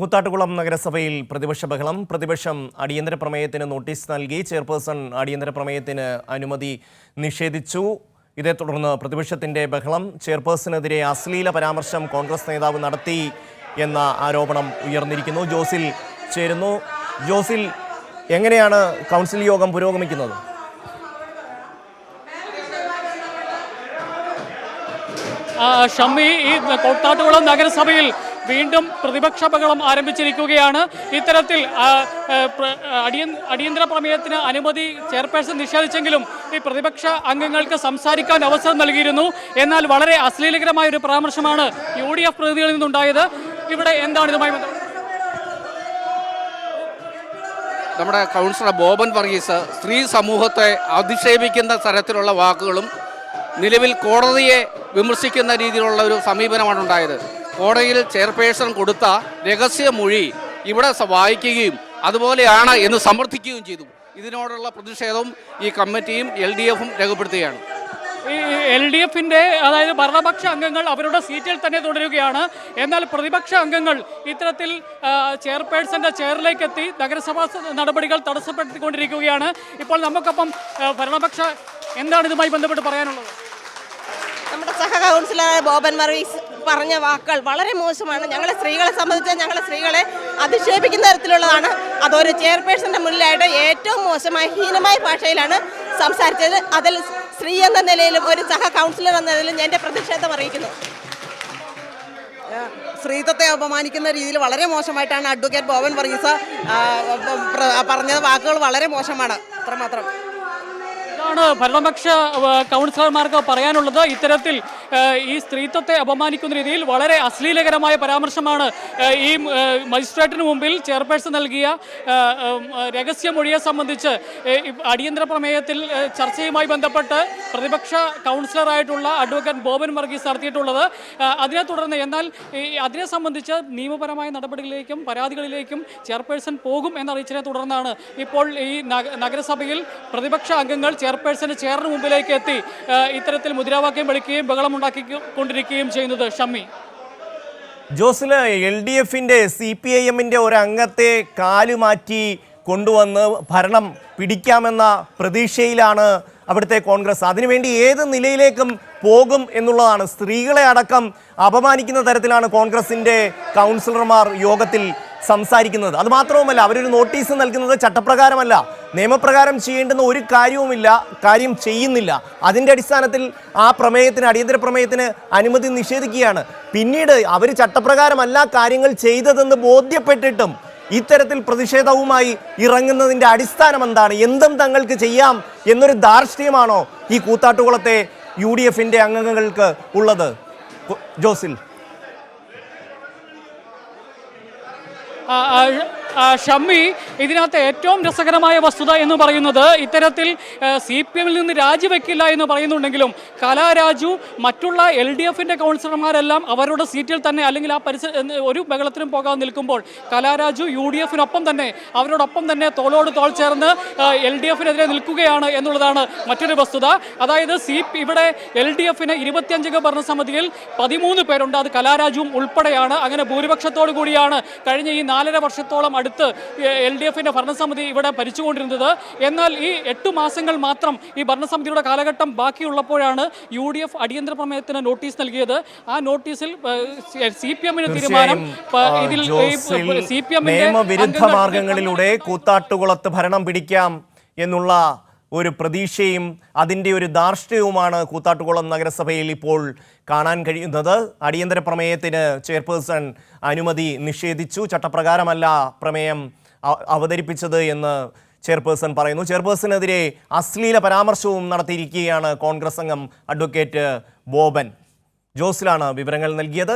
കൂത്താട്ടുകുളം നഗരസഭയിൽ പ്രതിപക്ഷ ബഹളം. പ്രതിപക്ഷം അടിയന്തര പ്രമേയത്തിന് നോട്ടീസ് നൽകി. ചെയർപേഴ്സൺ അടിയന്തര പ്രമേയത്തിന് അനുമതി നിഷേധിച്ചു. ഇതേ തുടർന്ന് പ്രതിപക്ഷത്തിന്റെ ബഹളം. ചെയർപേഴ്സണെതിരെ അശ്ലീല പരാമർശം കോൺഗ്രസ് നേതാവ് നടത്തി എന്ന ആരോപണം ഉയർന്നിരിക്കുന്നു. ജോസിൽ ചേരുന്നു. ജോസിൽ, എങ്ങനെയാണ് കൗൺസിൽ യോഗം പുരോഗമിക്കുന്നത്? ഷമ്മി, ഈ കൂത്താട്ടുകുളം നഗരസഭയിൽ വീണ്ടും പ്രതിപക്ഷ ബഹളം ആരംഭിച്ചിരിക്കുകയാണ്. ഇത്തരത്തിൽ അടിയന്തര പ്രമേയത്തിന് അനുമതി ചെയർപേഴ്സൺ നിഷേധിച്ചെങ്കിലും ഈ പ്രതിപക്ഷ അംഗങ്ങൾക്ക് സംസാരിക്കാൻ അവസരം നൽകിയിരുന്നു. എന്നാൽ വളരെ അശ്ലീലകരമായ ഒരു പരാമർശമാണ് UDF പ്രതിനിധികളിൽ നിന്നുണ്ടായത്. ഇവിടെ എന്താണ് ഇതുമായി ബന്ധപ്പെട്ടത്? നമ്മുടെ കൗൺസിലർ ബോബൻ വർഗീസ് സ്ത്രീ സമൂഹത്തെ അധിക്ഷേപിക്കുന്ന തരത്തിലുള്ള വാക്കുകളും നിലവിൽ കോടതിയെ വിമർശിക്കുന്ന രീതിയിലുള്ള ഒരു സമീപനമാണ് ഉണ്ടായത്. കോടതിയിൽ ചെയർപേഴ്സൺ കൊടുത്ത രഹസ്യമൊഴി ഇവിടെ വായിക്കുകയും അതുപോലെയാണ് എന്ന് സമർത്ഥിക്കുകയും ചെയ്തു. ഇതിനോടുള്ള പ്രതിഷേധം ഈ കമ്മിറ്റിയും LDFും രേഖപ്പെടുത്തുകയാണ്. ഈ LDFിൻ്റെ, അതായത് ഭരണപക്ഷ അംഗങ്ങൾ അവരുടെ സീറ്റിൽ തന്നെ തുടരുകയാണ്. എന്നാൽ പ്രതിപക്ഷ അംഗങ്ങൾ ഇത്തരത്തിൽ ചെയർപേഴ്സന്റെ ചെയറിലേക്ക് എത്തി നഗരസഭാ നടപടികൾ തടസ്സപ്പെടുത്തിക്കൊണ്ടിരിക്കുകയാണ്. ഇപ്പോൾ നമുക്കൊപ്പം ഭരണപക്ഷ എന്താണ് ഇതുമായി ബന്ധപ്പെട്ട് പറയാനുള്ളത്? നമ്മുടെ സഹ കൗൺസിലറായ ബോബൻ വർഗീസ് പറഞ്ഞ വാക്കുകൾ വളരെ മോശമാണ്. ഞങ്ങളെ സ്ത്രീകളെ സംബന്ധിച്ച് ഞങ്ങളെ സ്ത്രീകളെ അധിക്ഷേപിക്കുന്ന തരത്തിലുള്ളതാണ്. അതൊരു ചെയർപേഴ്സന്റെ മുന്നിലായിട്ട് ഏറ്റവും മോശമായ ഹീനമായ ഭാഷയിലാണ് സംസാരിച്ചത്. അതിൽ സ്ത്രീ എന്ന നിലയിലും ഒരു സഹ കൗൺസിലർ എന്ന നിലയിലും എൻ്റെ പ്രതിഷേധം അറിയിക്കുന്നു. സ്ത്രീത്വത്തെ അപമാനിക്കുന്ന രീതിയിൽ വളരെ മോശമായിട്ടാണ് അഡ്വക്കേറ്റ് ബോബൻ വർഗീസ് പറഞ്ഞ വാക്കുകൾ വളരെ മോശമാണ്. അത്രമാത്രം ാണ് ഭരണപക്ഷ കൗൺസിലർമാർക്ക് പറയാനുള്ളത്. ഇത്തരത്തിൽ ഈ സ്ത്രീത്വത്തെ അപമാനിക്കുന്ന രീതിയിൽ വളരെ അശ്ലീലകരമായ പരാമർശമാണ് ഈ മജിസ്ട്രേറ്റിന് മുമ്പിൽ ചെയർപേഴ്സൺ നൽകിയ രഹസ്യമൊഴിയെ സംബന്ധിച്ച് അടിയന്തര പ്രമേയത്തിൽ ചർച്ചയുമായി ബന്ധപ്പെട്ട് പ്രതിപക്ഷ കൗൺസിലറായിട്ടുള്ള അഡ്വക്കേറ്റ് ബോബൻ വർഗീസ് നടത്തിയിട്ടുള്ളത്. അതിനെ തുടർന്ന് എന്നാൽ അതിനെ സംബന്ധിച്ച് നിയമപരമായ നടപടികളിലേക്കും പരാതികളിലേക്കും ചെയർപേഴ്സൺ പോകും എന്നറിയിച്ചതിനെ തുടർന്നാണ് ഇപ്പോൾ ഈ നഗരസഭയിൽ പ്രതിപക്ഷ അംഗങ്ങൾ ചെയർപേഴ്സന്റെ ചെയറിന് മുമ്പിലേക്ക് എത്തി ഇത്തരത്തിൽ മുദ്രാവാക്യം വിളിക്കുകയും ബഹളമുണ്ടാക്കിക്കൊണ്ടിരിക്കുകയും ചെയ്യുന്നത്. ഷമ്മി, ജോസില്, LDFിന്റെ CPIMന്റെ ഒരു അംഗത്തെ കാലുമാറ്റി കൊണ്ടുവന്ന് ഭരണം പിടിക്കാമെന്ന പ്രതീക്ഷയിലാണ് അവിടുത്തെ കോൺഗ്രസ്. അതിനുവേണ്ടി ഏത് നിലയിലേക്കും പോകും എന്നുള്ളതാണ്. സ്ത്രീകളെ അടക്കം അപമാനിക്കുന്ന തരത്തിലാണ് കോൺഗ്രസിൻ്റെ കൗൺസിലർമാർ യോഗത്തിൽ സംസാരിക്കുന്നത്. അതുമാത്രവുമല്ല, അവരൊരു നോട്ടീസ് നൽകുന്നത് ചട്ടപ്രകാരമല്ല, നിയമപ്രകാരം ചെയ്യേണ്ടുന്ന ഒരു കാര്യം ചെയ്യുന്നില്ല. അതിൻ്റെ അടിസ്ഥാനത്തിൽ ആ പ്രമേയത്തിന്, അടിയന്തര പ്രമേയത്തിന് അനുമതി നിഷേധിക്കുകയാണ്. പിന്നീട് അവർ ചട്ടപ്രകാരമല്ല കാര്യങ്ങൾ ചെയ്തതെന്ന് ബോധ്യപ്പെട്ടിട്ടും ഇത്തരത്തിൽ പ്രതിഷേധവുമായി ഇറങ്ങുന്നതിൻ്റെ അടിസ്ഥാനം എന്താണ്? എന്തും തങ്ങൾക്ക് ചെയ്യാം എന്നൊരു ധാർഷ്ട്യമാണോ ഈ കൂത്താട്ടുകുളത്തെ UDFിൻ്റെ അംഗങ്ങൾക്ക് ഉള്ളത്? ജോസിൽ, ഷമ്മി, ഇതിനകത്ത് ഏറ്റവും രസകരമായ വസ്തുത എന്ന് പറയുന്നത് ഇത്തരത്തിൽ CPMൽ നിന്ന് രാജിവെക്കില്ല എന്ന് പറയുന്നുണ്ടെങ്കിലും കലാരാജു മറ്റുള്ള LDFിൻ്റെ കൗൺസിലർമാരെല്ലാം അവരുടെ സീറ്റിൽ തന്നെ, അല്ലെങ്കിൽ ആ ഒരു ബഹളത്തിനും പോകാൻ നിൽക്കുമ്പോൾ കലാരാജു UDFിനൊപ്പം തന്നെ, അവരോടൊപ്പം തന്നെ തോളോട് തോൾ ചേർന്ന് LDFിനെതിരെ നിൽക്കുകയാണ് എന്നുള്ളതാണ് മറ്റൊരു വസ്തുത. അതായത് ഇവിടെ LDFിന് 25 ഭരണസമിതിയിൽ 13 പേരുണ്ട്. അത് കലാരാജുവും ഉൾപ്പെടെയാണ്. അങ്ങനെ ഭൂരിപക്ഷത്തോടു കൂടിയാണ് കഴിഞ്ഞ ഈ 4.5 വർഷത്തോളം അടുത്ത് LDFിൻ്റെ ഭരണസമിതി ഇവിടെ ഭരിച്ചുകൊണ്ടിരുന്നത്. എന്നാൽ ഈ 8 മാസങ്ങൾ മാത്രം ഈ ഭരണസമിതിയുടെ കാലഘട്ടം ബാക്കിയുള്ളപ്പോഴാണ് UDF അടിയന്തര പ്രമേയത്തിന് നോട്ടീസ് നൽകിയത്. ആ നോട്ടീസിൽ CPMന് തീരുമാനം, ഇതിൽ നിയമവിരുദ്ധ മാർഗങ്ങളിലൂടെ കൂത്താട്ടുകുളത്ത് ഭരണം പിടിക്കാം എന്നുള്ള ഒരു പ്രതീക്ഷയും അതിൻ്റെ ഒരു ധാർഷ്ട്യവുമാണ് കൂത്താട്ടുകുളം നഗരസഭയിൽ ഇപ്പോൾ കാണാൻ കഴിയുന്നത്. അടിയന്തര പ്രമേയത്തിന് ചെയർപേഴ്സൺ അനുമതി നിഷേധിച്ചു. ചട്ടപ്രകാരമല്ല പ്രമേയം അവതരിപ്പിച്ചത് എന്ന് ചെയർപേഴ്സൺ പറയുന്നു. ചെയർപേഴ്സണെതിരെ അശ്ലീല പരാമർശവും നടത്തിയിരിക്കുകയാണ് കോൺഗ്രസ് അംഗം അഡ്വക്കേറ്റ് ബോബൻ. ജോസിലാണ് വിവരങ്ങൾ നൽകിയത്.